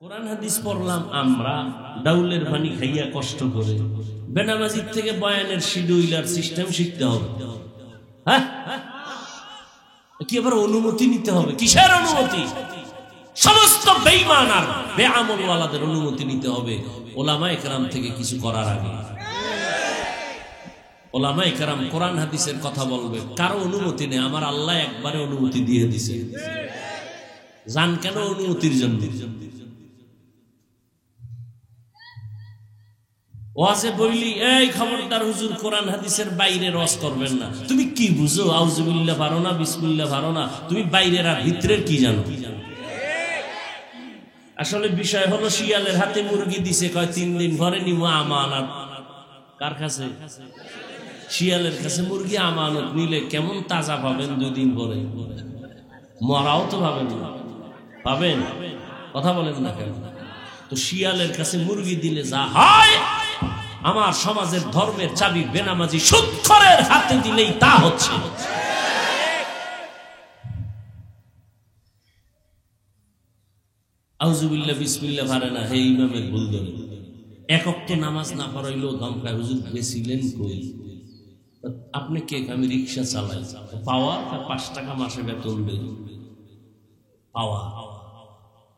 কোরআন হাদিস পড়লাম আমরা ডাউলের পানি খাইয়া কষ্ট করে, বেনামাজির থেকে বয়ানের শিডিউলার সিস্টেম শিখতে হবে। হ্যাঁ, কি আবার অনুমতি নিতে হবে? কিসের অনুমতি? সমস্ত বেঈমান আর বেআমল ওয়ালাদের অনুমতি নিতে হবে ওলামায়ে কেরাম থেকে কিছু করার আগে। ওলামায়ে কেরাম কোরআন হাদিসের কথা বলবে, কারো অনুমতি নেই। আমার আল্লাহ একবারে অনুমতি দিয়ে দিছে। জান কেন? অনুমতির জন্য। ওয়াজে বইলি, এই খবরদার হুজুর কোরআন হাদিসের বাইরে রস করবেন না। তুমি কি বুঝো? আউযুবিল্লাহ পারো না, বিসমিল্লাহ পারো না, তুমি বাইরের আর ভিতরের কি জানো? আসলে বিষয় হলো, শিয়ালের হাতে মুরগি দিছে, কয় 3 দিন পরে নিব আমানত। কার কাছে? শিয়ালের কাছে মুরগি আমানত নিলে কেমন তাজা পাবেন 2 দিন পরে? মরাও তো পাবেন না। পাবেন? কথা বলেন না কেন? তো শিয়ালের কাছে মুরগি দিলে যা হয়, আমার সমাজের ধর্মের চাবি বেনামাজি সুদখোরের হাতে দিলেই তা হচ্ছে। আউযুবিল্লাহ বিসমিল্লাহ পারে না, হে ইমামের ভুল ধরে। এক ওয়াক্ত নামাজ না পড়াইলেও ধমকায়, হুজুর গেছিলেন কই? আপনি কে? আমি রিক্সা চালাই। পাওয়া 5 টাকা মাসে বেতন দেই। পাওয়া।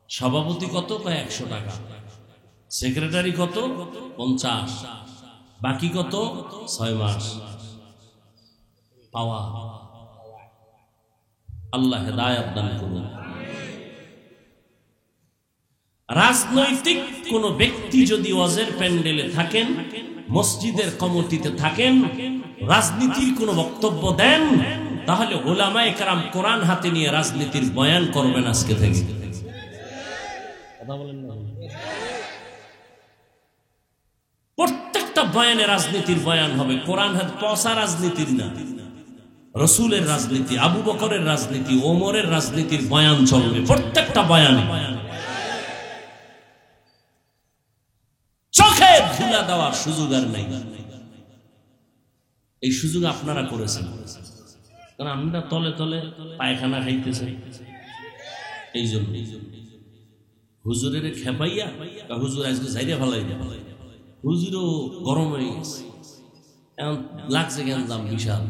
সভাপতি কত? 100 টাকা। সেক্রেটারি কত? 50। বাকি কত? 6 মাস। পাওয়া। আল্লাহ হেদায়েত দান করুন। রাজনৈতিক কোন ব্যক্তি যদি ওয়াজের প্যান্ডেলে থাকেন, মসজিদের কমিটিতে থাকেন, রাজনীতির কোন বক্তব্য দেন, তাহলে উলামায়ে কেরাম কোরআন হাতে নিয়ে রাজনীতির বয়ান করবেন আজকে থেকে। কথা বলেন না? প্রত্যেকটা বয়ানে রাজনীতির বয়ান হবে। কোরআন হাতে পচা রাজনীতির না, রাসূলের রাজনীতি, আবু বকরের রাজনীতি, ওমরের রাজনীতির বয়ান চলবে প্রত্যেকটা বয়ানে। চোখে ধুলা দেওয়ার সুযোগ আর নাই। এই সুযোগ আপনারা করেছেন, কারণ আমরা তলে তলে পায়খানা খাইতেছি। এই জন্য হুজুরের খেপাইয়া, হুজুর আজকে যাইয়া ফেলাই দেয়। হুজুরও গরম হয়ে গেছে, এখন লাগছে গেঞ্জাম বিশাল,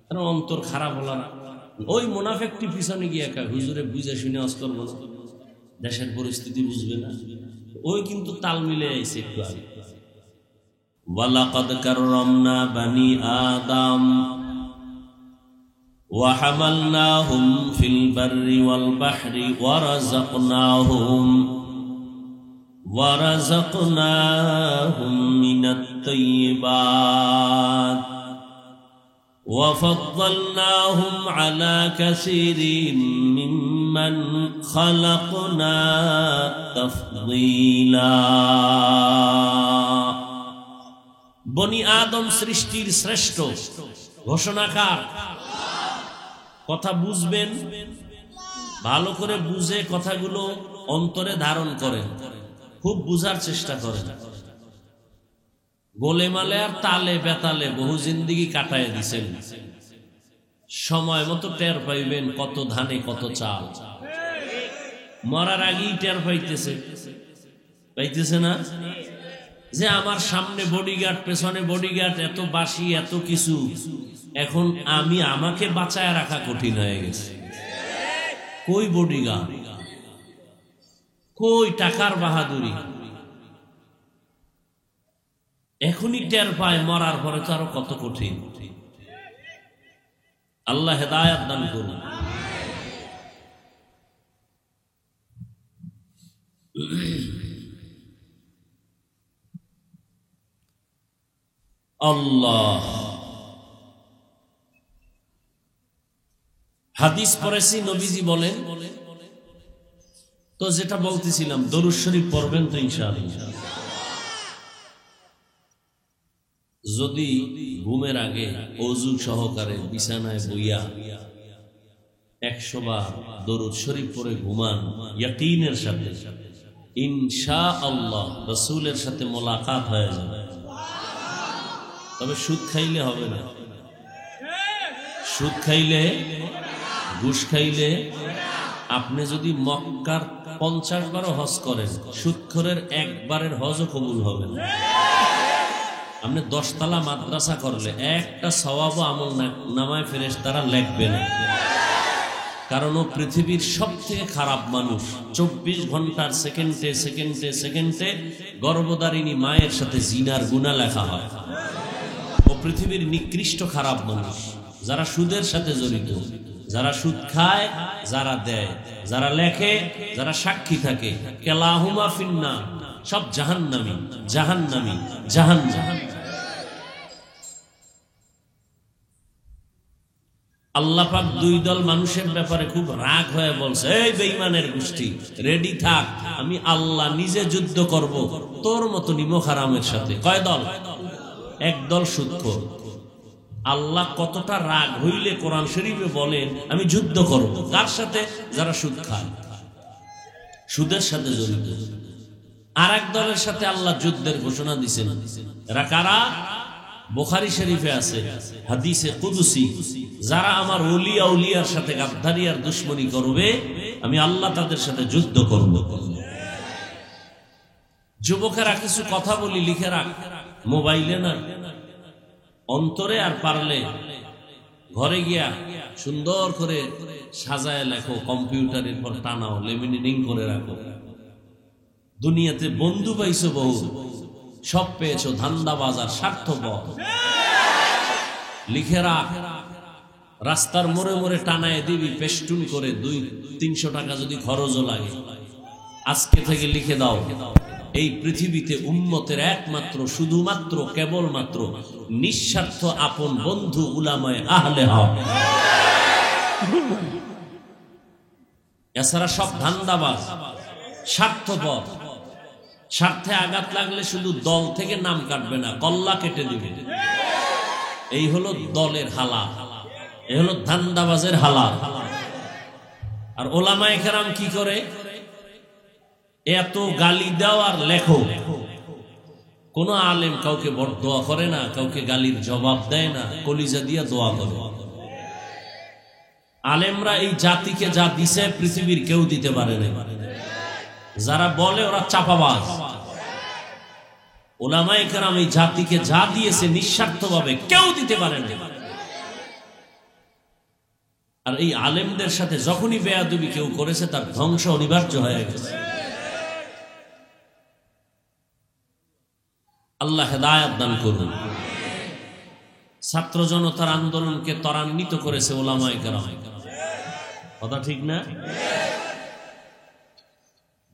কারণ অন্তর খারাপ হলো না। ওই মুনাফিকটি পিছনে গিয়ে হুজুরে বুঝে শুনে ওয়াজ করবো না, দেশের পরিস্থিতি বুঝবে না, ওই কিন্তু তাল মিলে আইছে একটু আগে। ওয়ালাকাদ কাররামনা বানি আদম ওয়া হামালনাহুম ফিল বাররি ওয়াল বাহরি ওয়া রাযাকনাহুম মিনাত তাইয়্যিবাত ওয়া ফাদ্দালনাহুম আলা কাসীরিন মিম্মান খালাকনা তাফদীলা। বনি আদম সৃষ্টির শ্রেষ্ঠ ঘোষণাকার। কথা বুঝবেন, ভালো করে বুঝে কথাগুলো অন্তরে ধারণ করেন, খুব বুঝার চেষ্টা করেন। গোলেমালে আর তালে বেতালে বহু জিন্দেগি কাটায় দিছেন, সময় মতো টের পাইবেন কত ধানে কত চাল। মরার আগেই টের পাইতেছে না যে আমার সামনে বডিগার্ড, পেছনে বডিগার্ড, এত বাসি, এত কিছু। এখন আমাকে বাঁচায় রাখা কঠিন হয়ে গেছে। কই বডিগার্ড, কই টাকার বাহাদুরি? এখনই টের পায়, মরার পরে তো আরো কত কঠিন। আল্লাহ হেদায়েত দান করুন। আল্লাহ, হাদিস পড়েছি, নবীজি বলেন, তো যেটা বলতেছিলাম, দরুদ শরীফ পড়বেন তো ইনশাআল্লাহ। যদি ঘুমের আগে ওযু সহকারে বিছানায় বইয়া 100 বার দরুদ শরীফ পড়ে ঘুমান, ইয়াকিনের সাথে ইনশাআল্লাহ রাসূলের সাথে মোলাকাত হয়ে যাবে। তবে সুদ খাইলে হবে না, সুদ খাইলে, ঘুষ খাইলে। আপনি যদি মক্কার 50 বারও হজ করেন, সুদখোরের একবারের হজও কবুল হবে না। আপনি 10 তলা মাদ্রাসা করলে একটা সওয়াব আমল নামায় ফেরেশতারা লিখবে না, কারণ ও পৃথিবীর সবথেকে খারাপ মানুষ। 24 ঘন্টার সেকেন্ডে সেকেন্ডে সেকেন্ডে গর্ভধারিণী মায়ের সাথে জিনার গুনাহ লেখা হয়। ও পৃথিবীর নিকৃষ্ট খারাপ মানুষ। যারা সুদের সাথে জড়িত, যারা সুদ খায়, যারা দেয়, যারা লেখে, যারা সাক্ষী থাকে, কেলাহুমা ফিন্নার, সব জাহান্নামী জাহান্নামী জাহান্নামী। আল্লাহ পাক দুই দল মানুষের ব্যাপারে খুব রাগ হয়ে বলছে, এই বেঈমানের গোষ্ঠী, রেডি থাক, আমি আল্লাহ নিজে যুদ্ধ করব তোর মতো নিমক হারামের সাথে। কয় দল? এক দল সুদখোর। আল্লাহ কতটা রাগ হইলে কোরআন শরীফে বলেন আমি যুদ্ধ করব কার সাথে? যারা সুদ খায়, সুদের সাথে জড়িত। আর এক দলের সাথে আল্লাহ যুদ্ধের ঘোষণা দিয়েছেন। এরা কারা? বুখারী শরীফে আছে হাদিসে কুদসি, যারা আমার ওলিয়া উলিয়ার সাথে গাদ্দারি আর দুশমনী করবে আমি আল্লাহ তাদের সাথে যুদ্ধ করব। যুবকেরা কিছু কথা বলি লিখে রাখ, মোবাইলে না, অন্তরে, আর পারলে ঘরে গিয়া সুন্দর করে সাজায় লেখো, কম্পিউটারের পর টানাও, লেমিনেটিং করে রাখো। দুনিয়াতে বন্ধু পাইছো বহু, সব পেয়েছো ধান্দাবাজ আর স্বার্থপর। লিখে রাখ, রাস্তার মোড়ে মোড়ে টানায় দিবি পেস্টুন করে, 200-300 টাকা যদি খরচও লাগে। আজকে থেকে লিখে দাও, এই পৃথিবীতে উম্মতের একমাত্র শুধুমাত্র কেবলমাত্র নিঃস্বার্থ আপন বন্ধু উলামায়ে আহলে হক। এছাড়া সব ধান্দাবাজ, স্বার্থপর। স্বার্থে আঘাত লাগলে শুধু দল থেকে নাম কাটবে না, কল্লা কেটে দিবে। এই হলো দলের হালা, এই হলো ধান্দাবাজের হালা। আর ওলামায়ে কেরাম কি করে? এত গালি দাও আর লেখো। কোন আলেম কাউকে বরদোয়া করে না, কাউকে গালির জবাব দেয় না, কলিজা দিয়া দোয়া করে। আলেমরা এই জাতিকে যা দিছে পৃথিবীর কেউ দিতে পারে না। যারা বলে ওরা চাপাবাজ। ওলামায়ে কেরাম এই জাতিকে যা দিয়েছে নিঃস্বার্থভাবে কেউ দিতে পারে না। আর এই আলেমদের সাথে যখনই বেয়াদবি কেউ করেছে তার ধ্বংস অনিবার্য হয়ে গেছে। আল্লাহ হেদায়েত দান করুন। ছাত্র জনতার আন্দোলনকে ত্বরান্বিত করেছে ওলামায়ে কেরাম। কথা ঠিক না?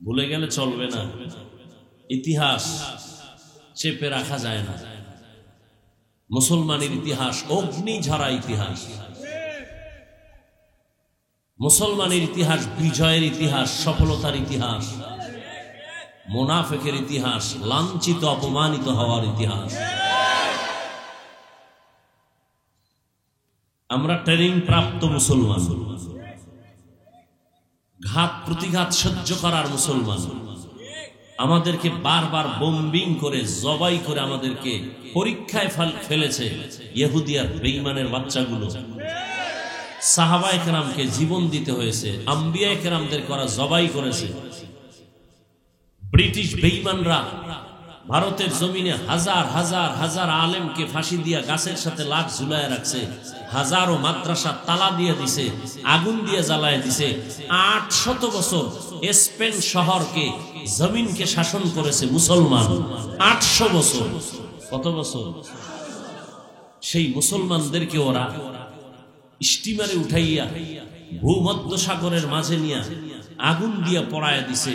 ভুলে গেলে চলবে না। ইতিহাস চেপে রাখা যায় না। মুসলমানের ইতিহাস অগ্নি ঝরা ইতিহাস। মুসলমানের ইতিহাস বিজয়ের ইতিহাস, সফলতার ইতিহাস। মুনাফিকের ইতিহাস লাঞ্ছিত অপমানিত হওয়ার ইতিহাস। আমরা ট্রেনিং প্রাপ্ত মুসলমান, ঘাত প্রতিঘাত সহ্য করার মুসলমান। আমাদেরকে বারবার বোম্বিং করে জবাই করে আমাদেরকে পরীক্ষায় ফেলেছে ইহুদি আর বেঈমানের বাচ্চাগুলো। সাহাবায়ে কেরামকে জীবন দিতে হয়েছে, আম্বিয়ায়ে কেরামদের করা জবাই করেছে। ব্রিটিশ বেঈমানরা ভারতের জমিনে হাজার হাজার হাজার আলেমকে ফাঁসি দিয়া গাছের সাথে লাশ ঝুলায় রাখছে। হাজারো মাদ্রাসা তালা দিয়ে দিছে, আগুন দিয়ে জ্বালায় দিছে। 800 বছর স্পেন শহরকে জমিনকে শাসন করেছে মুসলমান। 800 বছর। কত বছর? সেই মুসলমানদেরকে ওরা স্টিমারে উঠাইয়া ভূমধ্য সাগরের মাঝে নিয়ে আগুন দিয়ে পড়ায় দিছে।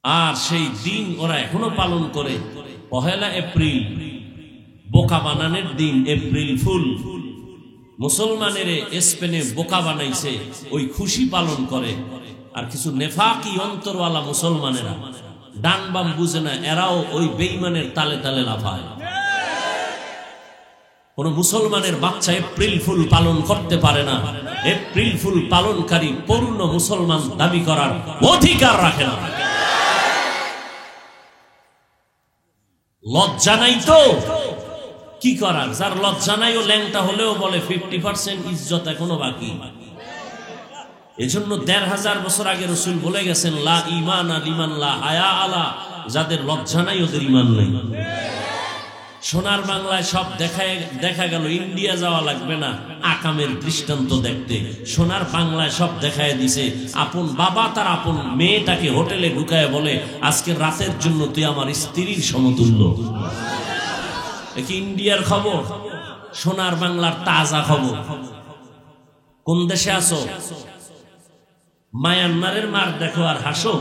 আর সেই দিন ওরা এখনো পালন করে। 1 এপ্রিল বোকা বানানোর দিন, এপ্রিল ফুল। মুসলমানের স্পেনে বোকা বানাইছে, ওই খুশি পালন করে। আর কিছু নেফাকি অন্তরওয়ালা মুসলমানেরা ডান বাম বুঝে না, এরাও ওই বেঈমানের তালে তালে লাফায়। কোন মুসলমানের বাচ্চা এপ্রিল ফুল পালন করতে পারে না। এপ্রিল ফুল পালনকারী পূর্ণ মুসলমান দাবি করার অধিকার রাখে না। লজ্জা নাই তো কি করার? যার লজ্জা নাই ও ল্যাংটা হলেও বলে 50% ইজ্জত এখনো বাকি। এজন্য ১৫০০ বছর আগে রাসূল বলে গেছেন, লা ঈমান লিমান লা হায়া আলা, যাদের লজ্জা নাই ওদের ঈমান নাই। সোনার বাংলায় সব দেখা গেল, ইন্ডিয়া যাওয়া লাগবে না আকামের দৃষ্টান্ত দেখতে। সোনার বাংলায় সব দেখায় দিছে, আপন বাবা তার আপন মেয়েটাকে হোটেলে ঢুকায় বলে, আজকে রাতের জন্য তুই আমার স্ত্রীর সমতুল্য। কি ইন্ডিয়ার খবর? সোনার বাংলার তাজা খবর। কোন দেশে আছো? মায়ানমারের মার দেখো আর হাসো,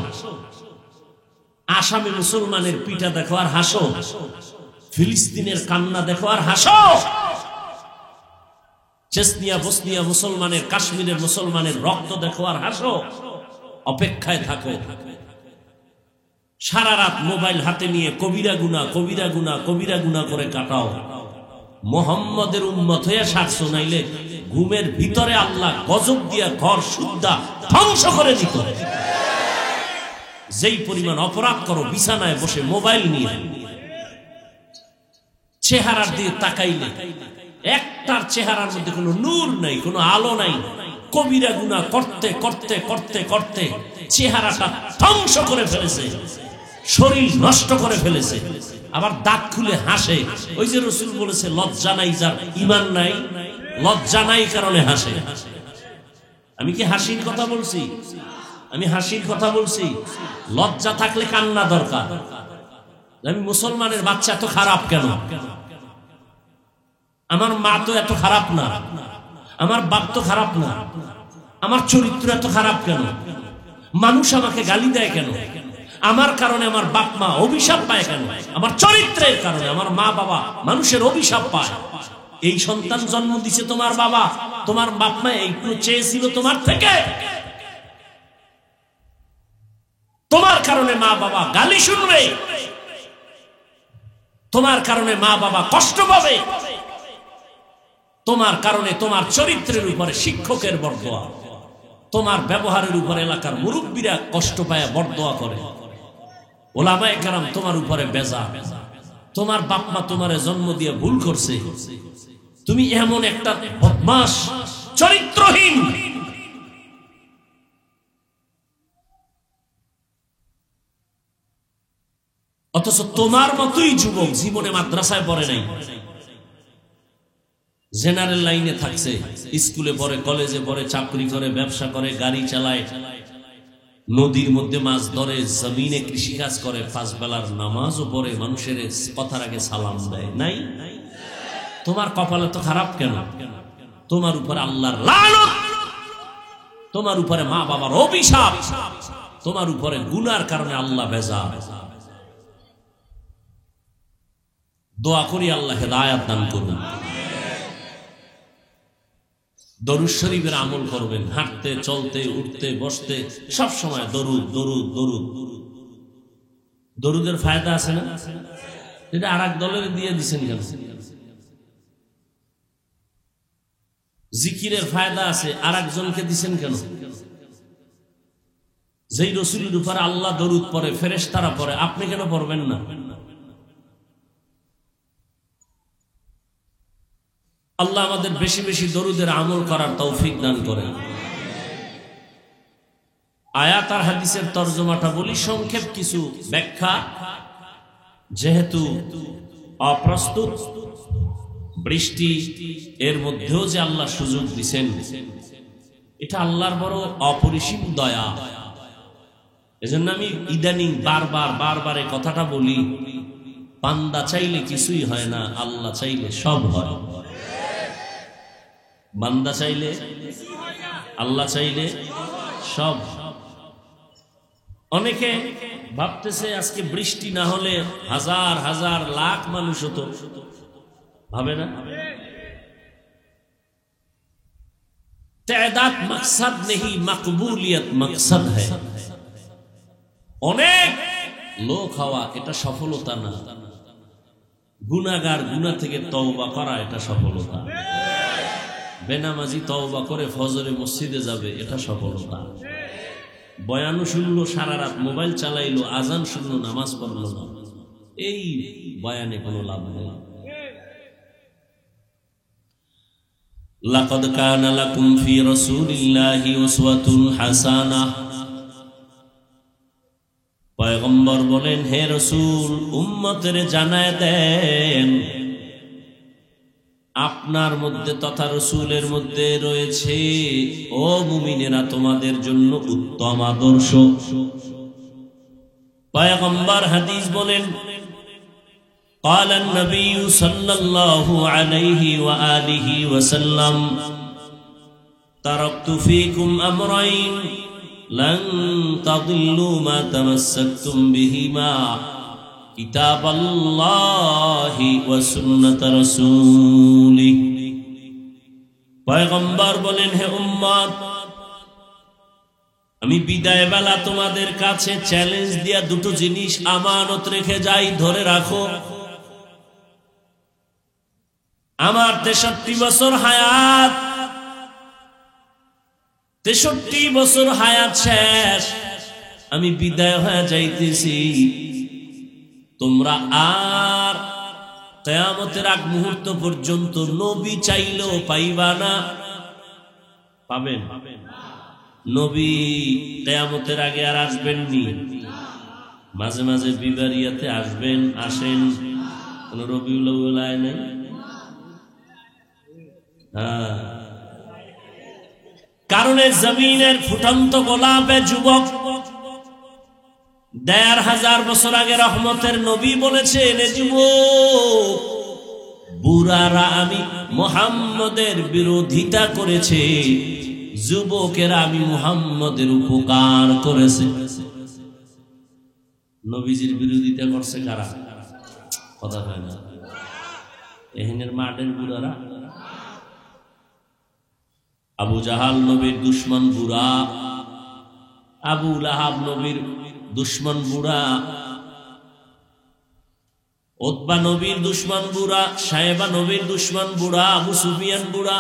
আসামে মুসলমানের পিঠা দেখো আর হাসো, ফিলিস্তিনের কান্না দেখো আর হাসো, চেচনিয়া বসনিয়া মুসলমানের, কাশ্মীরের মুসলমানের রক্ত দেখো আর হাসো। অপেক্ষায় থাকো, সারা রাত মোবাইল হাতে নিয়ে কবিরা গুনাহ কবিরা গুনাহ কবিরা গুনাহ করে কাটাও। মুহাম্মদের উম্মত হয়ে সারছো, নাইলে ঘুমের ভিতরে আল্লাহ গজব দিয়া ঘর সুদ্ধা ধ্বংস করে দিত। যেই পরিমাণ অপরাধ করো বিছানায় বসে মোবাইল নিয়ে, চেহারার দিয়ে তাকাইলে একটার চেহারার মধ্যে কোনো নূর নাই, কোনো আলো নাই। কবিরা গুনাহ করতে করতে করতে করতে চেহারাটা ধ্বংস করে ফেলেছে, শরীর নষ্ট করে ফেলেছে, আবার দাঁত খুলে হাসে। ওই যে রাসূল বলেছে, লজ্জা নাই যার ঈমান নাই, লজ্জা নাই কারণে হাসে। আমি কি হাসির কথা বলছি? আমি হাসির কথা বলছি। লজ্জা থাকলে কান্না দরকার। আমি মুসলমানের বাচ্চা এত খারাপ কেন? আমার মা তো এত খারাপ না, আমার বাপ তো খারাপ না, আমার চরিত্র এত খারাপ কেন? মানুষ আমাকে গালি দেয় কেন? আমার কারণে আমার বাপ মা অভিশাপ পায় কেন? আমার চরিত্রের কারণে আমার মা বাবা মানুষের অভিশাপ পায়। এই সন্তান জন্ম দিছে তোমার বাবা, তোমার বাপ মা এইগুলো চেয়েছিল তোমার থেকে। তোমার কারণে মা বাবা গালি শুনবে, তোমার কারণে মা বাবা কষ্ট পাবে, তোমার কারণে তোমার চরিত্রের উপরে শিক্ষকের বরদোয়া, তোমার ব্যবহারের উপরে এলাকার মুরব্বীরা কষ্ট পায় বরদোয়া করে, ওলামায়ে কেরাম তোমার উপরে বেজা। তোমার বাপ মা তোমারে জন্ম দিয়ে ভুল করছে, তুমি এমন একটা বদমাশ চরিত্রহীন, অথচ তোমার মতোই যুবক জীবনে মাদ্রাসায় পড়ে নাই, জেনারেল লাইনে থাকছে, স্কুলে পড়ে, কলেজে পড়ে, চাকরি করে, ব্যবসা করে, গাড়ি চালায়, নদীর মধ্যে মাছ ধরে, জমিনে কৃষিকাজ করে, 5 বেলার নামাজও পড়ে, মানুষের কথার আগে সালাম দেয়। নাই? তোমার কপালে তো খারাপ কেন? তোমার উপরে আল্লাহর লানত, তোমার উপরে মা বাবার অভিশাপ, তোমার উপরে গুনার কারণে আল্লাহ বেজা। দোয়া করি আল্লাহ হেদায়েত দান করুন। দরুদ শরীফের আমল করবেন, হাঁটতে চলতে উঠতে বসতে সব সময় দরুদ দরুদ দরুদ। দরুদের ফায়দা আছে না? এটা আর এক দলের দিয়ে দিচ্ছেন কেন? জিকিরের ফায়দা আছে, আর একজনকে দিচ্ছেন কেন? যেই রাসূলের উপর আল্লাহ দরুদ পড়ে, ফেরেশতারা পড়ে, আপনি কেন পড়বেন না? আল্লাহ আমাদের বেশি বেশি দরুদের আমল করার তৌফিক দান করেন। আয়াত আর হাদিসের তরজমাটা বলি, সংক্ষেপ কিছু ব্যাখ্যা, যেহেতু অপ্রস্তুত, বৃষ্টি এর মধ্যেও যে আল্লাহ সুযোগ দিচ্ছেন, এটা আল্লাহর বড় অপরিসীম দয়া। এজন্য আমি ইদানিং বারবার এই কথাটা বলি, বান্দা চাইলে কিছুই হয় না, আল্লাহ চাইলে সব হয়। বান্দা চাইলে, আল্লাহ চাইলে সব। অনেকে ভাবতেছে আজকে বৃষ্টি না হলে হাজার হাজার লাখ মানুষ হতো, ভাবে না? তাদাদ মকসদ নেই, মকবুলিয়ত মকসদ হ্যায়। অনেক লোক হওয়া এটা সফলতা না, গুনাহগার গুনাহ থেকে তওবা করা এটা সফলতা। বেনামাজি তওবা করে ফজরে মসজিদে যাবে, এটা সফলতা। বয়ানও শুনলো, সারা রাত মোবাইল চালাইলো, আজান শুনলো, নামাজ পড়লো না, এই বয়ানে কোনো লাভ নেই। লাকাদ কানা লাকুম ফি রাসূলিল্লাহি উসওয়াতুন হাসানাহ। পয়গম্বর বলেন, হে রাসূল, উম্মতের জানায় দেন আপনার মধ্যে তথা রাসূলের মধ্যে রয়েছে ও মুমিনেরা তোমাদের জন্য উত্তম আদর্শ। পয়গম্বর হাদিস বলেন, قال النبي صلى الله عليه وآله وسلم تركت فيكم أمرين لن تضلوا ما تمسكتم بهما كتاب الله وسنة رسوله। পয়গম্বর বলেন, হে উম্মত, আমি বিদায় বেলা তোমাদের কাছে চ্যালেঞ্জ দিয়া দুটো জিনিস আমানত রেখে যাই, ধরে রাখো। আমার 63 বছর হায়াত, 63 বছর হায়াত শেষ, আমি বিদায় হয়ে যাইতেছি। তোমরা আর কিয়ামতের আগ মুহূর্ত পর্যন্ত নবী চাইলেও পাইবা না। পাবেন? নবী কিয়ামতের আগে আর আসবেন নি? মাঝে মাঝে বিবারিয়াতে আসবেন, আসেন, কোন রবিউল আউয়াল আয় নাই। কারণে জমিনের ফুটন্ত গোলাপে যুবক ১৫০০ বছর আগে রহমতের নবী বলেছেন, যুবক বুড়ারা আমি মুহাম্মদের বিরোধিতা করেছে, যুবকেরা আমি মুহাম্মদের উপকার করেছে। নবীজির বিরোধিতা করছে কারা? কথা হয় না। এখানের মাঠের বুড়ারা। আবু জাহাল নবীর দুশ্মন বুড়া, আবু লাহাব নবীর দুশ্মন বুড়া, উতবা নবীর দুশ্মন বুড়া, সায়েবা নবীর দুশ্মন বুড়া, আবু সুফিয়ান বুড়া,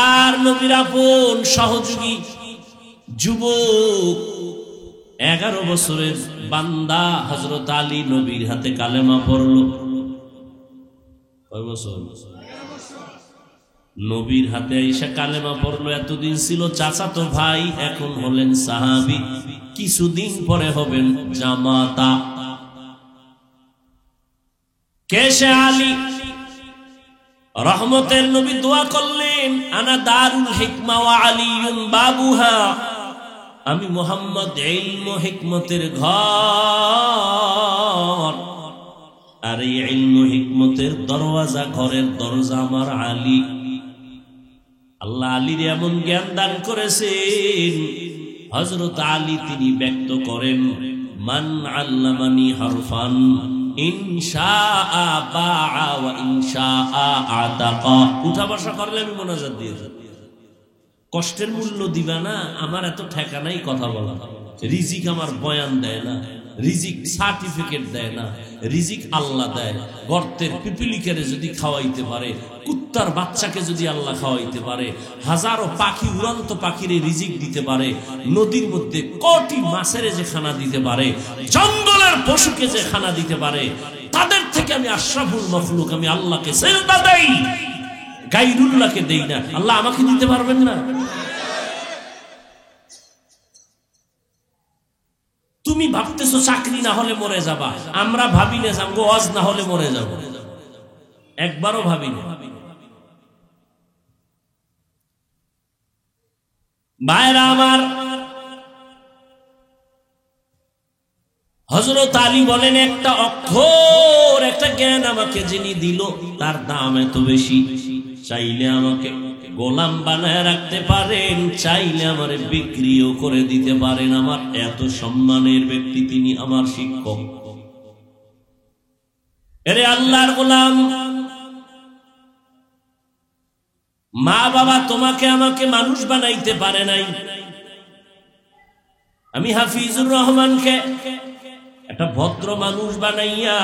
আর নবীর আপন সহযোগী যুবক 11 বছরের বান্দা হযরত আলী নবীর হাতে কালেমা পড়ল। কয় বছর? নবীর হাতে আইসা কালেমা পড়লো। এতদিন ছিল চাচাতো ভাই, এখন হলেন সাহাবী, কিছুদিন পরে হবেন জামাতা। কেশে আলী রহমতের নবী দোয়া করলেন, আনা দারুল হিকমা ওয়া আলিয়ুন বাবুহা, আমি মুহাম্মদ ইলম ও হিকমতের ঘর, আর এই ইলম ও হিকমতের দরওয়াজা, ঘরের দরজা আমার আলী। আল্লাহ আলীর এমন জ্ঞান দান করেছেন, হযরত আলী তিনি ব্যক্ত করেন, মান আল্লামানি হারফান ইনশাআ বাআ ওয়া ইনশাআ আতাকা। উঠা বসা করলে আমি মোনাজাত দিয়ে যাব। কষ্টের মূল্য দিবা না, আমার এত ঠেকা নাই কথা বলা। রিজিক আমার বয়ান দেয় না, রিজিক সার্টিফিকেট দেয় না, রিজিক আল্লাহ দেয়। গর্তের পিপিলিকারে যদি খাওয়াইতে পারে, কুত্তার বাচ্চাকে যদি আল্লাহ খাওয়াইতে পারে, হাজারো পাখি, উড়ন্ত পাখিরে রিজিক দিতে পারে, নদীর মধ্যে কোটি মাছের যে খানা দিতে পারে, জঙ্গলের পশুকে যে খানা দিতে পারে, তাদের থেকে আমি আশরাফুল মখলুক, আমি আল্লাহকে সেজদা দেই, গায়রুল্লাহকে দেই না। আল্লাহ আমাকে দিতে পারবেন না? তুমি ভাবতেছো চাকরি না হলে মরে যাবা, আমরা ভাবি না যাবো ওয়াজ না হলে মরে যাব, একবারও ভাবি না। ভাইরা আমার, হযরত আলী বলেন, একটা অক্ষর, একটা জ্ঞান আমাকে যিনি দিল তার দাম এত বেশি, চাইলে আমাকে গোলাম বানায় রাখতে পারেন, চাইলে আমারে বিক্রিও করে দিতে পারেন। আমার এত সম্মানের ব্যক্তি তিনি, আমার শিক্ষক। এরে আল্লাহর গোলাম, মা বাবা তোমাকে আমাকে মানুষ বানাইতে পারে নাই। আমি হাফিজুর রহমানকে একটা ভদ্র মানুষ বানাইয়া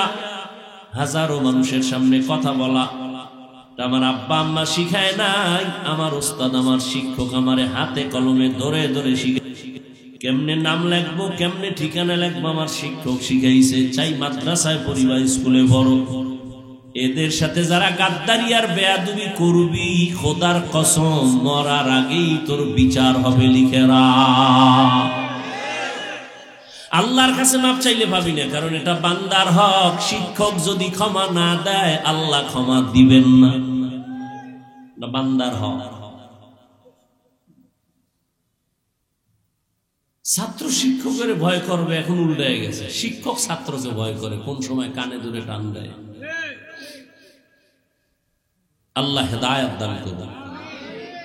হাজারো মানুষের সামনে কথা বলা, আমার আব্বা আম্মা শিখায় নাই, আমার ওস্তাদ, আমার শিক্ষক আমারে হাতে কলমে ধরে ধরে শিখায়। কেমনে নাম লিখবো, কেমনে ঠিকানা লিখবো, আমার শিক্ষক শিখাইছে। চাই মাদ্রাসায় পড়ি বা স্কুলে পড়ো, এদের সাথে যারা গাদ্দারি আর বেয়াদবি করবি, খোদার কসম মরার আগেই তোর বিচার হবে, লিখে রাখ। আল্লাহর কাছে মাপ চাইলে পাবি না, কারণ এটা বান্দার হক। শিক্ষক যদি ক্ষমা না দেয় আল্লাহ ক্ষমা দিবেন না, এটা বান্দার হক। ছাত্র শিক্ষকের ভয় করবে, এখন উল্টায় গেছে। শিক্ষক ছাত্রকে ভয় করে, কোন সময় কানে ধরে টান দেয়। আল্লাহ হেদায়েত দান করুন।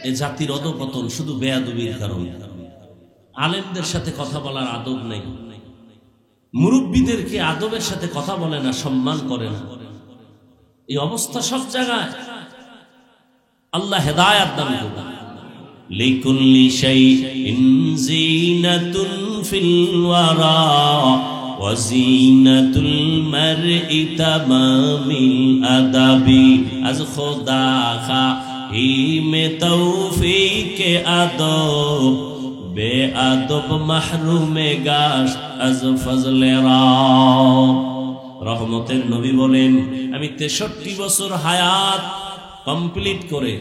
এই জাতির অধঃপতন শুধু বেয়াদবির কারণে। আলেমদের সাথে কথা বলার আদব নেই, মুরব্বীদেরকে আদবের সাথে কথা বলে না, সম্মান করে না। এই অবস্থা সব জায়গায়। আল্লাহ হেদায়েত দান করুন। লিকুল্লি শাইইন জিনাতুন ফিল ওয়ারা ওয়া জিনাতুল মারই তামামিল আদাবি। আজ খোদা খাইমে তৌফিকে আদব, বেআদব মাহরুমে গাশ আজ ফজলে রব। রহমতের নবী বলেন, আমি 63 বছর হায়াত কমপ্লিট করে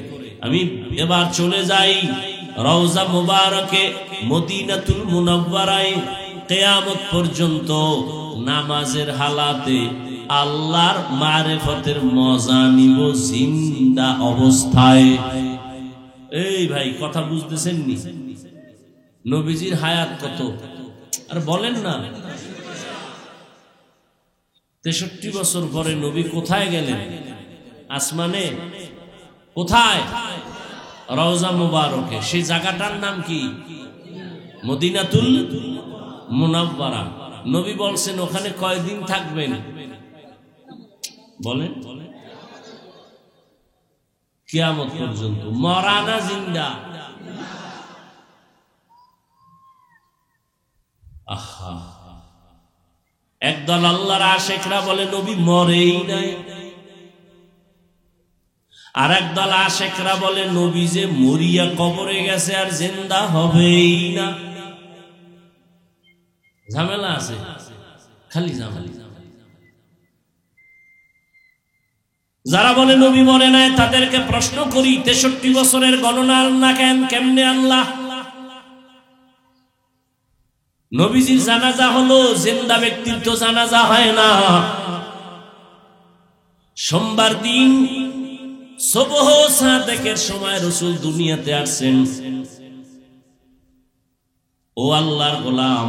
আমি এবার চলে যাই রওজা মুবারকে মদিনাতুল মুনাওয়ারায়। কিয়ামত পর্যন্ত নামাজের হালাতে আল্লাহর মারিফতের মজা নিব জিন্দা অবস্থায়। এই ভাই কথা বুঝতেছেন নি? নবীজির হায়াত কত আর বলেন না। 63 বছর পরে নবী কোথায় গেলেন? আসমানে। কোথায়? রওজা মুবারকে। সেই জায়গাটার নাম কি? মদিনাতুল মুনাওয়ারা। নবী বলছেন ওখানে কয়দিন থাকবেন? বলেন। কিয়ামত পর্যন্ত। মরা না জিন্দা? আহা, একদল আল্লাহর আশিকরা বলে নবী মরেই নাই, আর একদল আশিকরা বলে নবী যে মরিয়া কবরে গেছে আর জিন্দা হবেই না। ঝামেলা আছে, খালি ঝামেলা। যারা বলে নবী মরে নাই তাদেরকে প্রশ্ন করি, 63 বছরের গণনা না কেমনে আল্লাহ? নবীজির জানাজা হলো, জিন্দা ব্যক্তির তো জানাজা হয় না। সোমবার দিন সুবহ সাদেকের সময় রাসূল দুনিয়াতে আসছেন। ও আল্লাহর গোলাম,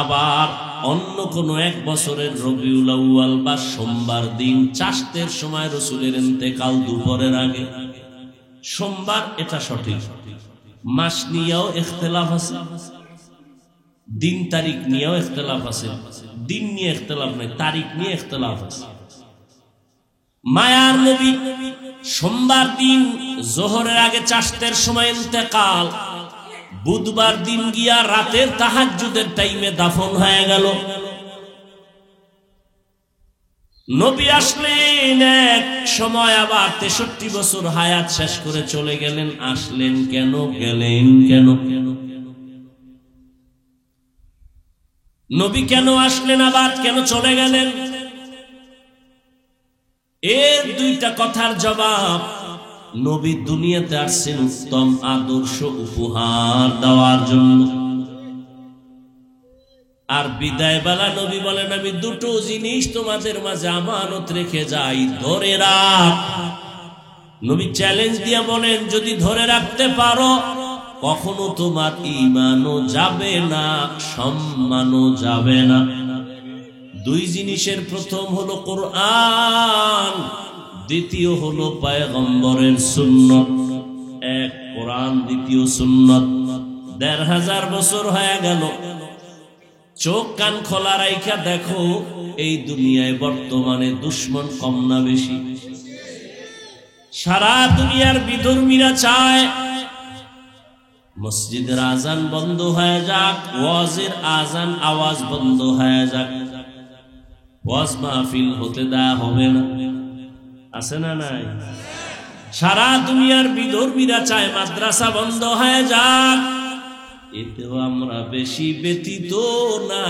আবার অন্য কোন এক বছরের রবিউল আউয়াল বা সোমবার দিন চাষতের সময় রাসূলের ইন্তেকাল দুপুরের আগে। সোমবার এটা সঠিক। মাস নিয়েও ইখতিলাফ আছে, দিন তারিখ নিয়েও ইখতিলাফ আছে। দিন নিয়ে ইখতিলাফ নাই, তারিখ নিয়ে ইখতিলাফ আছে। মায়ার নবী সোমবার দিন জোহরের আগে চাষতের সময় ইন্তেকাল, বুধবার দিন গিয়া রাতের তাহাজ্জুদের টাইমে দাফন হয়ে গেল। নবী আসলেন এক সময়, আবার 63 বছর হায়াত শেষ করে চলে গেলেন। আসলেন কেন? গেলেন কেন? নবী কেন আসলেন, আবার কেন চলে গেলেন? এর দুইটা কথার জবাব, নবী দুনিয়াতে আসছেন উত্তম আদর্শ উপহার দেওয়ার জন্য। আর বিদায় বেলা নবী বলেন, আমি দুটো জিনিস তোমাদের মাঝে আমানত রেখে যাই, ধরে রাখ। নবী চ্যালেঞ্জ দিয়ে বলেন, যদি ধরে রাখতে পারো কখনো তোমার ঈমানও যাবে না, সম্মানও যাবে না। দুই জিনিসের প্রথম হলো কোরআন, দ্বিতীয় হলো পয়গম্বরের সুন্নত। এক কোরআন, দ্বিতীয় সুন্নত। ১৫০০ বছর হয়ে গেল। চোখ কান খোলা রাইখা দেখো এই দুনিয়ায় বর্তমানে দুশ্মন কম না বেশি? সারা দুনিয়ার বিধর্মীরা চায় মসজিদের আজান বন্ধ হয়ে যাক, ওয়াজের আজান আওয়াজ বন্ধ হয়ে যাক, ওয়াজ মাহফিল হতে দেয়া হবে না। আছে না নাই? সারা দুনিয়ার বিধর্মীরা চায় মাদ্রাসা বন্ধ হয়ে যাক। এতেও আমরা বেশি ব্যতীত না।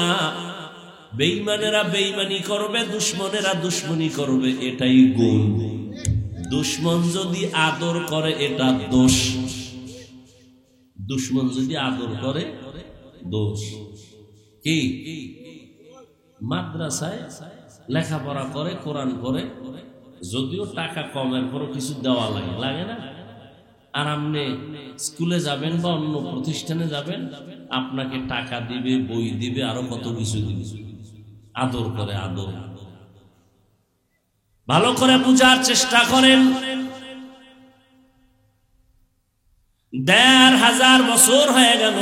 বেঈমানেরা বেঈমানি করবে, দুশমনেরা দুশমনি করবে, এটাই গুণ। দুশমন যদি আদর করে এটা দোষ, দুশমন যদি আদর করে দোষ। কি মাদ্রাসায় লেখাপড়া করে, কোরআন করে, যদিও টাকা কমের পরও কিছু দেওয়া লাগে না? আর আপনি স্কুলে যাবেন বা অন্য প্রতিষ্ঠানে যাবেন, আপনাকে টাকা দিবে, বই দিবে, আরো কত কিছু দিবে। আদর করে, আদর। ভালো করে বুঝার চেষ্টা করেন। ১৫০০ বছর হয়ে গেল,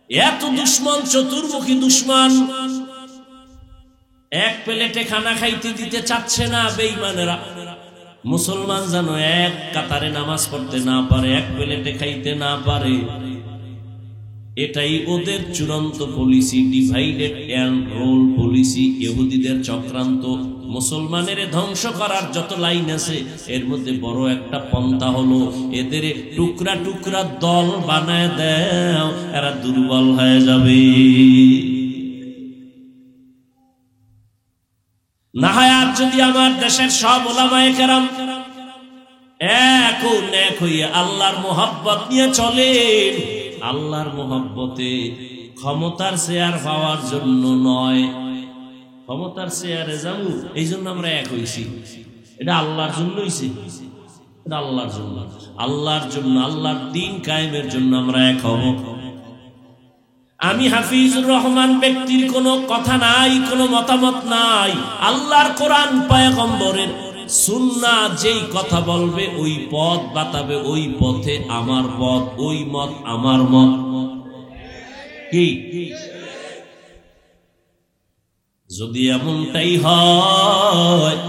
এত দুশ্মন, চতুর্মুখী দুশ্মন, এক প্লেটে খানা খাইতে দিতে চাচ্ছে না বেঈমানেরা। মুসলমান যেন এক কাতারে নামাজ পড়তে না পারে, এক প্লেটে খাইতে না পারে, এটাই ওদের চূড়ান্ত policy, divided and rule policy, ইহুদিদের চক্রান্ত। মুসলমানের ধ্বংস করার যত লাইন আছে, এর মধ্যে বড় একটা পন্থা হলো এদের টুকরা টুকরা দল বানায় দাও, এরা দুর্বল হয়ে যাবে। না হয় আর যদি আমার দেশের সব উলামায়ে কেরাম এক হইয়ে আল্লাহর মোহাব্বত নিয়ে চলেন, আল্লাহর মোহাব্বতে ক্ষমতার চেয়ার পাওয়ার জন্য নয়, ক্ষমতার চেয়ারে যাবো এই জন্য আমরা এক হইছি, এটা আল্লাহর জন্য হইছে, এটা আল্লাহর জন্য, আল্লাহর জন্য, আল্লাহর দ্বীন কায়েমের জন্য আমরা এক হব। আমি হাফিজুর রহমান ব্যক্তির কোনো কথা নাই, কোনো মতামত নাই। আল্লাহর কোরআন, পয়গম্বরের সুন্নাহ যেই কথা বলবে, ওই পথ বাতাবে, ওই পথে আমার পথ, ওই মত আমার মত। কি যদি এমনটাই হয়,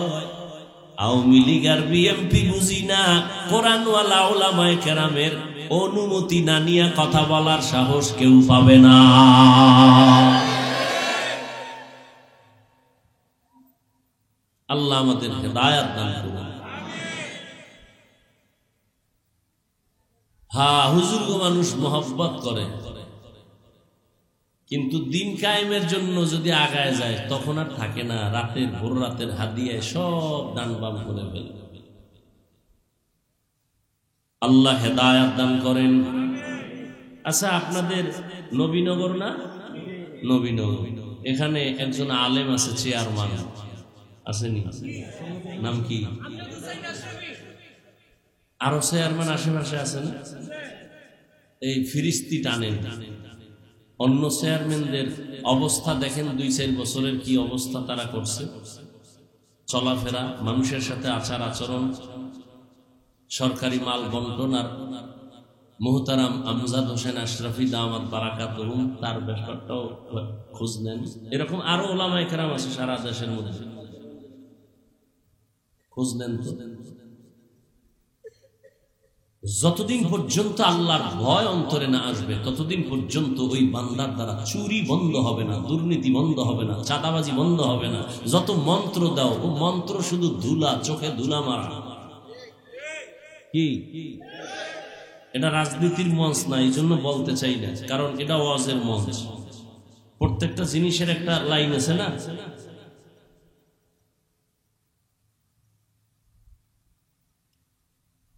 আওয়ামী লীগ আর বিএনপি বুঝি না, কোরআনওয়ালা উলামায়ে কেরামের অনুমতি না নিয়ে কথা বলার সাহস কেউ পাবে না। আল্লাহ আমাদের হেদায়েত দান করুন। হ্যাঁ, হুজুরগো মানুষ মহব্বত করে, কিন্তু দিন কায়েমের জন্য যদি আগায় যায়, তখন আর থাকে না, রাতের ভোর রাতের হাদিয়ায় সব ডান বাম করে ফেলে। আল্লাহ হেদায়েত দান করেন। আচ্ছা, আপনাদের নবীনগর না? নবীনগর, এখানে একজন আলেম আছে, চেয়ারম্যান আসেনি, নাম কি? আরো চেয়ারম্যান আশেপাশে আছে না? এই ফিরিস্তি টানেন। অন্য চেয়ারম্যানদের অবস্থা দেখেন, ২-৪ বছরের কি অবস্থা তারা করছে, চলাফেরা, মানুষের সাথে আচার আচরণ, সরকারি মাল বন্টন। আর মুহতারাম আমজাদ হোসেন আশরাফি দামাত বারাকাতুহুম, তার ব্যাপারটাও খোঁজ নেন। এরকম আরো উলামায়ে কেরাম আছে সারা দেশের মধ্যে, খোঁজ নেন তো। যতদিন পর্যন্ত আল্লাহর ভয় অন্তরে না আসবে, ততদিন পর্যন্ত ওই বান্দার দ্বারা চুরি বন্ধ হবে না, দুর্নীতি বন্ধ হবে না, চাঁদাবাজি বন্ধ হবে না। যত মন্ত্র দাও, ও মন্ত্র শুধু ধুলা, চোখে ধুলা মারা। কি এটা রাজনীতির মঞ্চ না, এই জন্য বলতে চাই না, কারণ এটা ওয়াজের মঞ্চ। প্রত্যেকটা জিনিসের একটা লাইন আছে না?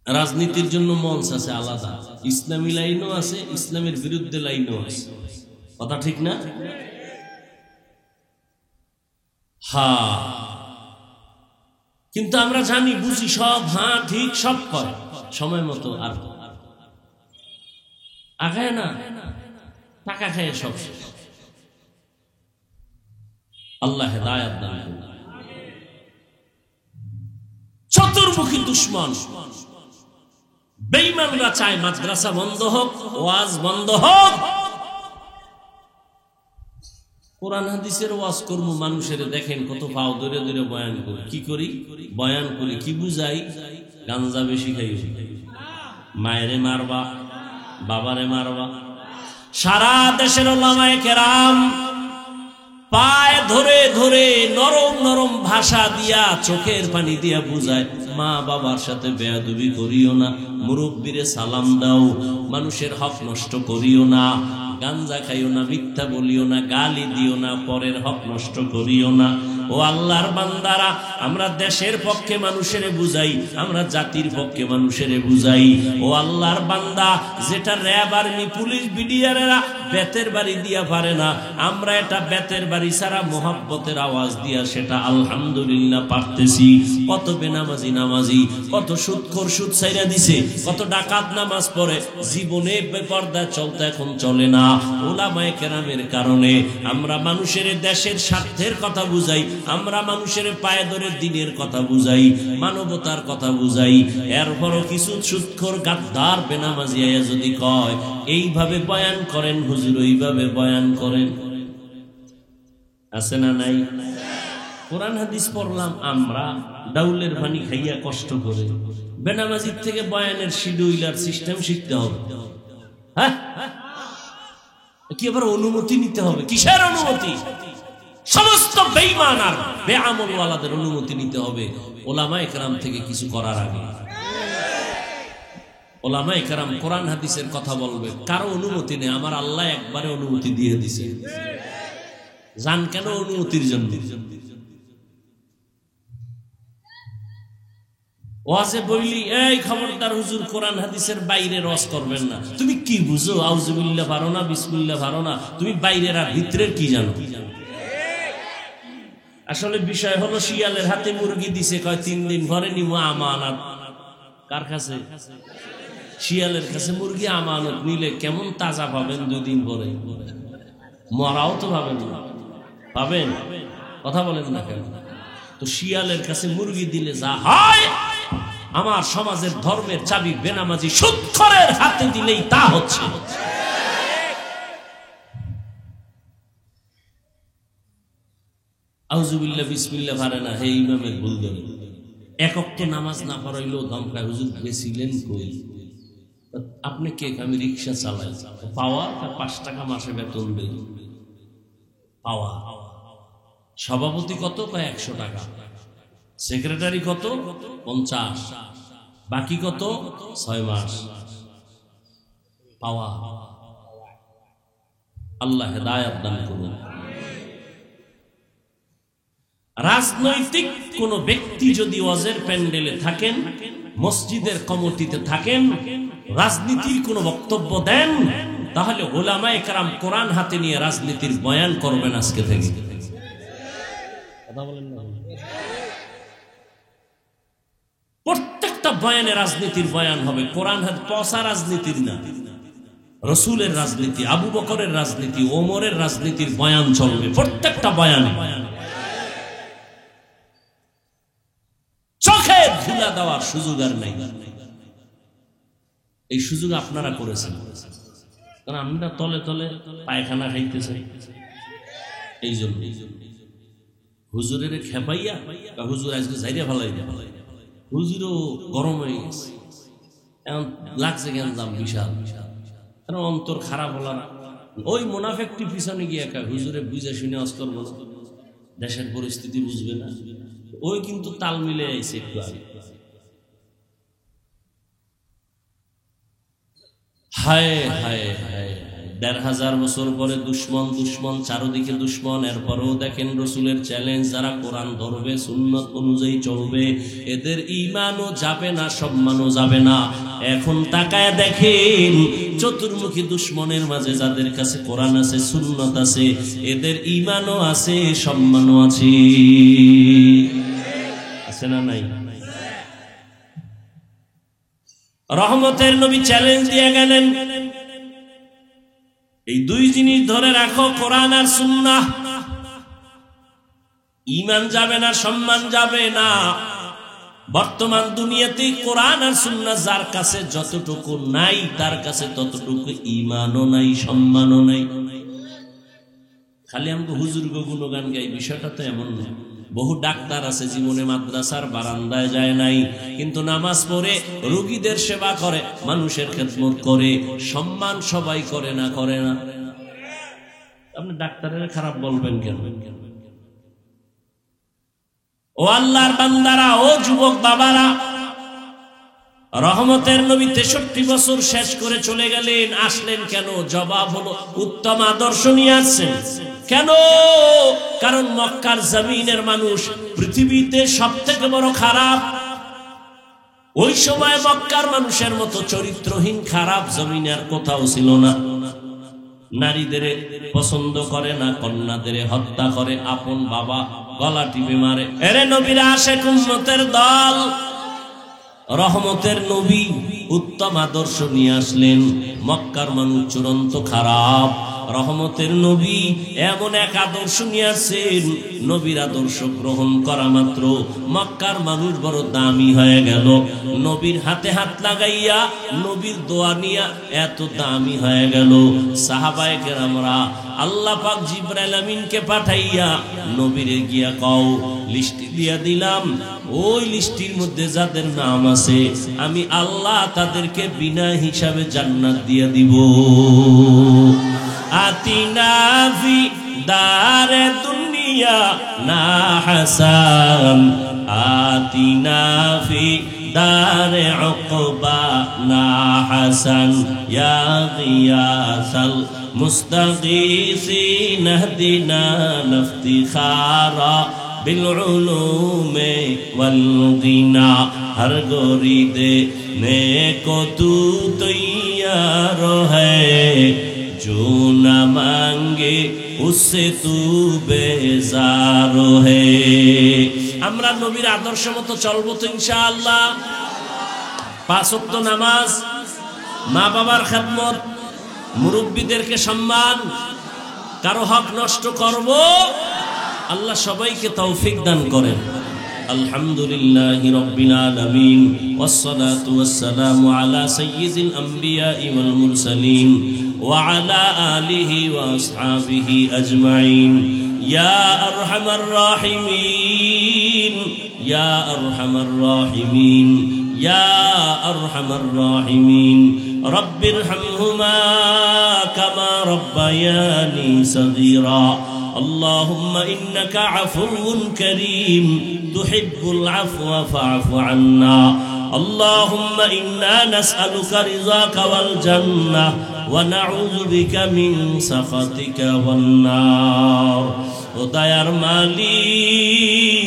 রাজনীতির জন্য মঞ্চ আছে আলাদা, ইসলামী লাইনও আছে, ইসলামের বিরুদ্ধে লাইনও আছে। কথা ঠিক না? হ্যাঁ, কিন্তু আমরা জানি বুঝি সব, হ্যাঁ ঠিক, সব করে সময় মতো, আর আগায় না, টাকা খায় সব। আল্লাহ হেদায়েত দান করুন। চতুর্মুখী দুশমন, বেঈমানরা চায় মাদ্রাসা বন্ধ হোক, ওয়াজ বন্ধ হোক। কোরআন হাদিসের ওয়াজ করব, মানুষের দেখেন কত পাও ধরে ধরে বয়ান করি। কি করি? বয়ান করি, কি বুঝাই? গাঞ্জা বেশি খাই, মায়েরে মারবা, বাবারে মারবা। সারা দেশের উলামায়ে কেরাম পায়ে ধরে ধরে নরম নরম ভাষা দিয়া, চোখের পানি দিয়া বুঝায়, মা বাবার সাথে বেয়াদবি করিও না, মুরব্বিরে সালাম দাও, মানুষের হক নষ্ট করিও না, গাঞ্জা খাইও না, মিথ্যা বলিও না, গালি দিও না, পরের হক নষ্ট করিও না। ও আল্লাহর বান্দারা, আমরা দেশের পক্ষে মানুষের বুঝাই, আমরা জাতির পক্ষে মানুষের বুঝাই। ও আল্লাহর বান্দা, যেটা র্যাব, আর্মি, পুলিশ, বিডিআরেরা বেতের বাড়ি দিয়া পারে না, আমরা এটা বেতের বাড়ি ছাড়া মোহাব্বতের আওয়াজ দিয়া সেটা আলহামদুলিল্লাহ পারতেছি। কত বেনামাজি নামাজি, কত সুদখোর সুদ ছাইরা দিছে, কত ডাকাত নামাজ পড়ে, জীবনে বেপরদা চলতে এখন চলে না। উলামায়ে কেরামের কারণে আমরা মানুষের দেশের স্বার্থের কথা বুঝাই, আমরা মানুষের পায়ে ধরে দিনের কথা বুঝাই, মানবতার কথা বুঝাই। এরপরও কিছু সুদখোর গাদ্দার বেনামাজি আয়া যদি কয় এইভাবে বয়ান করেন হুজুর, ওইভাবে বয়ান করেন, আছে না নাই? কোরআন হাদিস পড়লাম আমরা ডাউলের পানি খাইয়া কষ্ট করে, বেনামাজির থেকে বয়ানের শিডিউলার সিস্টেম শিখতে হবে। হ্যাঁ, কি আবার অনুমতি নিতে হবে? কিসের অনুমতি? সমস্ত বেঈমান আর বেআমল ওয়ালাদের অনুমতি নিতে হবে ওলামায়ে কেরাম থেকে কিছু করার আগে। ওলামায়ে কেরাম কোরআন হাদিসের কথা বলবে, কারো অনুমতি নেই। আমার আল্লাহ একবারে অনুমতি দিয়ে দিছে। জান কেন? অনুমতির জন্য। ওয়াজে বললি, এই খবরদার হুজুর, কোরআন হাদিসের বাইরে রস করবেন না। তুমি কি বুঝো? আউযুবিল্লাহ পারো না, বিসমিল্লাহ পারো না, তুমি বাইরের আর ভিতরের কি জানো? আসলে বিষয় হলো, শিয়ালের হাতে মুরগি দিছে, কয় 3 দিন ঘরে নিমু আমানত। কার কাছে? শিয়ালের কাছে মুরগি আমানত নিলে কেমন তাজা পাবেন 2 দিন পরে? মরাও তো পাবেন না। পাবেন? কথা বলেন না কেন? তো শিয়ালের কাছে মুরগি দিলে যা হয়, আমার সমাজের ধর্মের চাবি বেনামাজি সুদখোরের হাতে দিলেই তা হচ্ছে। আউযুবিল্লাহ বিসমিল্লাহ পারে না, হে ইমামের ভুল ধরে। একক তো নামাজ না পড়াইলেও ধমকায়, হুজুর গেছিলেন কই? আপনি কে? আমি রিক্সা চালাই। পাওয়া 5 টাকা মাসে বেতন দেই। পাওয়া সভাপতি কত? 100 টাকা। সেক্রেটারি কত? 50। বাকি কত? 6 মাস। পাওয়া। আল্লাহ হেদায়েত দান করুন। রাজনৈতিক কোন ব্যক্তি যদি ওয়াজের প্যান্ডেলে থাকেন, মসজিদের কমিটিতে থাকেন, রাজনীতির কোন বক্তব্য দেন, তাহলে উলামায়ে কেরাম কোরআন হাতে নিয়ে রাজনীতির বয়ান করবেন আজকে থেকে। কথা বলেন না? প্রত্যেকটা বয়ানে রাজনীতির বয়ান হবে, কোরআন হাতে পচা রাজনীতির না, রাসূলের রাজনীতি, আবু বকরের রাজনীতি, ওমরের রাজনীতির বয়ান চলবে প্রত্যেকটা বয়ানে। চোখে ধুলা দেওয়ার সুযোগ আর নাই। এই সুযোগ আপনারা করেছেন, কারণ আমরা তলে তলে পায়খানা খাইতে চাই। এই জন্য হুজুরের খেপাইয়া, হুজুর আজকে যাইয়া ভালাই দেয়, হুজুরও গরম হয়ে গেছে, এখন লাগছে কেন দাম বিশাল, কারণ অন্তর খারাপ হলো না। ওই মুনাফিকটি পিছনে গিয়ে একা হুজুরে বুঝে শুনে আজ করবো না, দেশের পরিস্থিতি বুঝবে না, ওই কিন্তু তাল মিলে আইছে একটু আগে। হায় হায় হায়, ১৫০০ বছর পরে দুশ্মন দুশ্মন, চারদিকে দুশ্মন, এরপরেও দেখেন রসুলের চ্যালেঞ্জ, যারা কোরআন ধরবে, সুন্নত অনুযায়ী চলবে, এদের ঈমানও যাবে না, সম্মানও যাবে না। এখন তাকায় দেখেন চতুর্মুখী দুশ্মনের মাঝে যাদের কাছে কোরআন আছে, সুন্নত আছে, এদের ঈমানও আছে, সম্মানও আছে। আছে না নাই? রহমতের নবী চ্যালেঞ্জ দিয়ে গেলেন, এই 2 জিনিস ধরে রাখো, কোরআন আর সুন্নাহ, ঈমান যাবে না, সম্মান যাবে না। বর্তমান দুনিয়াতে কোরআন আর সুন্নাহ যার কাছে যতটুকু নাই, তার কাছে ততটুকু ঈমানও নাই, সম্মানও নাই। খালি আমরা হুজুর গুণগান গাই, বিষয়টা তো এমন না। বহু ডাক্তার আছে জীবনে মাদ্রাসার বারান্দায় যায় নাই, কিন্তু নামাজ পড়ে রোগীদের সেবা করে, মানুষের খেদমত করে, সম্মান সবাই করে না? করে না? আপনি ডাক্তারের খারাপ বলবেন কেন? ও আল্লাহর বান্দারা, ও যুবক বাবারা, রহমতের নবী 63 বছর শেষ করে চলে গেলেন। আসলেন কেন? জবাব হলো উত্তম আদর্শ নিয়ে আসছেন। কেন? কারণ মক্কার জমিনের মানুষ পৃথিবীতে সবথেকে বড় খারাপ। ওই সময় মক্কার মানুষের মতো চরিত্রহীন খারাপ জমিনে আর কোথাও ছিল না। নারীদের পছন্দ করে না, কন্যাদের হত্যা করে, আপন বাবা গলা টিপে মারে। এরে নবীর আশিক উম্মতের দল, রহমতের নবী উত্তম আদর্শ নিয়ে আসলেন। মক্কার মানুষ চূড়ান্ত খারাপ, রহমতের নবী এমন এক আদর্শ নিয়ে আসেন, নবীর আদর্শ গ্রহণ করা মাত্র মক্কার মানুষ বড় দামি হয়ে গেল। নবীর হাতে হাত লাগাইয়া নবীর দোয়া নিয়া এত দামি হয়ে গেল। সাহাবায়ে কেরামরা আল্লাহ পাক জিবরাইল আমিনকে পাঠাইয়া নবীরে গিয়া কও লিস্টি দিয়া দিলাম, ওই লিস্টির মধ্যে যাদের নাম আছে আমি আল্লাহ তাদেরকে বিনা হিসাবে জান্নাত দিয়ে দিব। আতিনা ফি দারে দুনিয়া না হাসান, আতিনা ফি দারে উকবা না হাসান, ইয়া গিয়াসাল মুস্তাগীসিন ইহদিনা ইফতিখারা বিল উলুমে ওয়াল গিনা, হর গোরি দেনে কো তু তৈয়ার হ্যায়, जो न मांगे उससे तू बेजार है। আমরা নবীর আদর্শ মতো চলবো তো ইনশাআল্লাহ। 5 ওয়াক্ত নামাজ, মা বাবার খেদমত, মুরব্বীদেরকে সম্মান, কারো হক নষ্ট করব। আল্লাহ সবাইকে তৌফিক দান করেন। আলহামদুলিল্লাহি রাব্বিল আলামিন, ওয়াসসালাতু ওয়াসসালামু আলা সাইয়্যিদিল আমবিয়াই ওয়াল মুরসালিন ওয়া আলা আলিহি ওয়া আসহাবিহি আজমাইন। ইয়া আরহামার রাহিমিন, ইয়া আরহামার রাহিমিন, ইয়া আরহামার রাহিমিন। রব্বিরহামহুমা কামা রব্বায়ানি সগীরা। اللهم إنك عفو كريم تحب العفو فاعف عنا. اللهم إنا نسألك رضاك والجنة ونعوذ بك من سخطك والنار. ও দয়ার মালিক,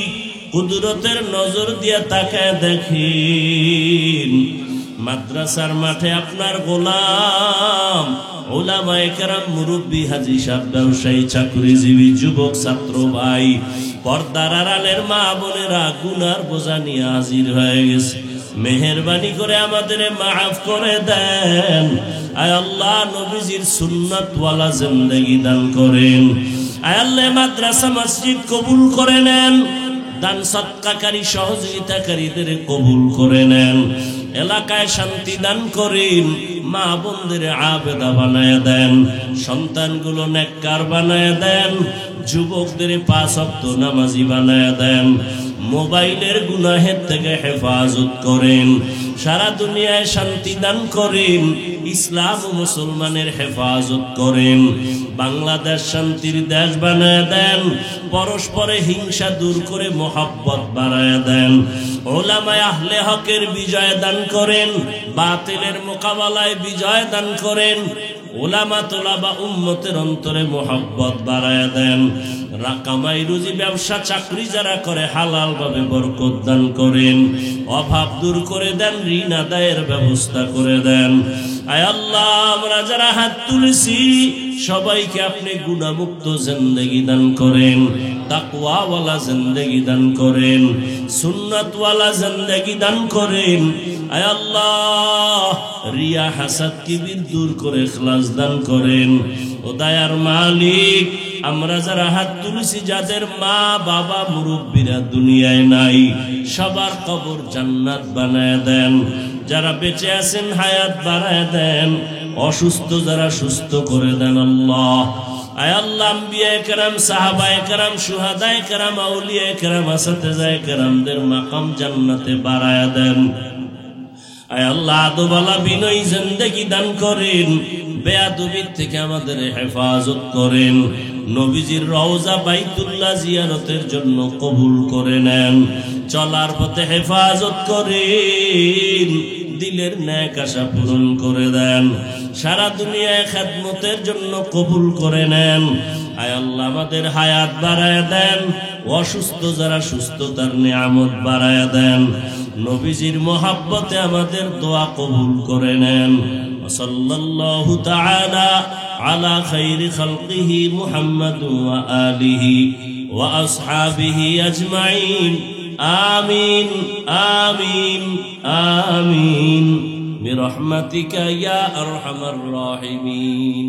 কুদরতের নজর দিয়ে তাকায় দেখেন মাদ্রাসার মাঠে আপনার গোলাম, উলামায়ে কেরাম, মুরব্বী, হাজী সাহেব, ব্যবসায়ী, চাকরিজীবী, যুবক, ছাত্র ভাই, পর্দার আড়ালের মা বোনেরা গুনার বোঝা নিয়ে হাজির হয়ে গেছে। মেহেরবানি করে আমাদের মাফ করে দেন। আয় আল্লাহ, নবীজির সুন্নাতওয়ালা জিন্দেগি দান করেন। আয় আল্লাহ, মাদ্রাসা মসজিদ কবুল করে নেন। দান সদকাকারী সহযোগিতাকারীদের কবুল করে নেন। এলাকায় শান্তি দান করেন। মা বোনদের আবেদা বানায় দেন। সন্তানগুলো নেককার বানায় দেন। যুবকদের 5 ওয়াক্ত নামাজি বানায় দেন। মোবাইলের গুনাহের থেকে হেফাজত করেন। সারা দুনিয়ায় শান্তি দান করেন। ইসলাম ও মুসলমানের হেফাজত করেন। বাংলাদেশ শান্তির দেশ বানায় দেন। পরস্পরে হিংসা দূর করে মহব্বত বাড়ায় দেন। উলামায়ে আহলে হকের বিজয় দান করেন। বাতিলের মোকাবেলায় বিজয় দান করেন। উলামা তোলাবা উম্মতের অন্তরে মহব্বত বাড়ায় দেন। কামাই রুজি, ব্যবসা, চাকরি যারা করে হালাল ভাবে বরকত দান করেন। অভাব দূর করে দেন। ঋণ আদায়ের ব্যবস্থা করে দেন। আয় আল্লাহ, আমরা যারা হাত তুলেছি সবাইকে আপনি গুনাহমুক্ত জিন্দেগি দান করেন। তাকওয়াওয়ালা জিন্দেগি দান করেন। সুন্নাতওয়ালা জিন্দেগি দান করেন। আয় আল্লাহ, রিয়া, হাসাদ, কিবির দূর করে ইখলাস দান করেন। ও দয়ার মালিক, আমরা যারা হাত তুলেছি, যাদের মা বাবা মুরব্বীরা দুনিয়ায় নাই, সবার কবর জান্নাত বানায় দেন। যারা বেঁচে আছেন হায়াত বাড়ায় দেন। অসুস্থ যারা সুস্থ করে দেন আল্লাহ। আয় আল্লাহ, আম্বিয়ায়ে কেরাম, সাহাবায়ে কেরাম, শুহাদায়ে কেরাম, আউলিয়ায়ে কেরাম, আসাতেজায়ে কেরামদের মাকাম জান্নাতে বাড়ায় দেন। আয় আল্লাহ, আদবওয়ালা বিনয়ী জিন্দেগি দান করেন। বেয়াদবির থেকে আমাদের হেফাজত করেন। নবীজির রওজা বাইতুল্লাহ জিয়ারতের জন্য কবুল করে নেন। চলার পথে হেফাজত করেন। দিলের ন্যাক আশা পূরণ করে দেন, সারা দুনিয়ায় খেদমতের জন্য কবুল করে নেন। আয় আল্লাহ আমাদের হায়াত বাড়ায় দেন, অসুস্থ যারা সুস্থতার নিয়ামত বাড়ায় দেন, নবীজির মহাব্বতে আমাদের দোয়া কবুল করে নেন। সাল্লাল্লাহু তাআলা আলা খাইরি খালকিহি মুহাম্মাদ ওয়া আলিহি ওয়া আসহাবিহি আজমাইন। আমিন আমিন আমিন বিরহমাতিকা ইয়া আরহামার রাহিমিন।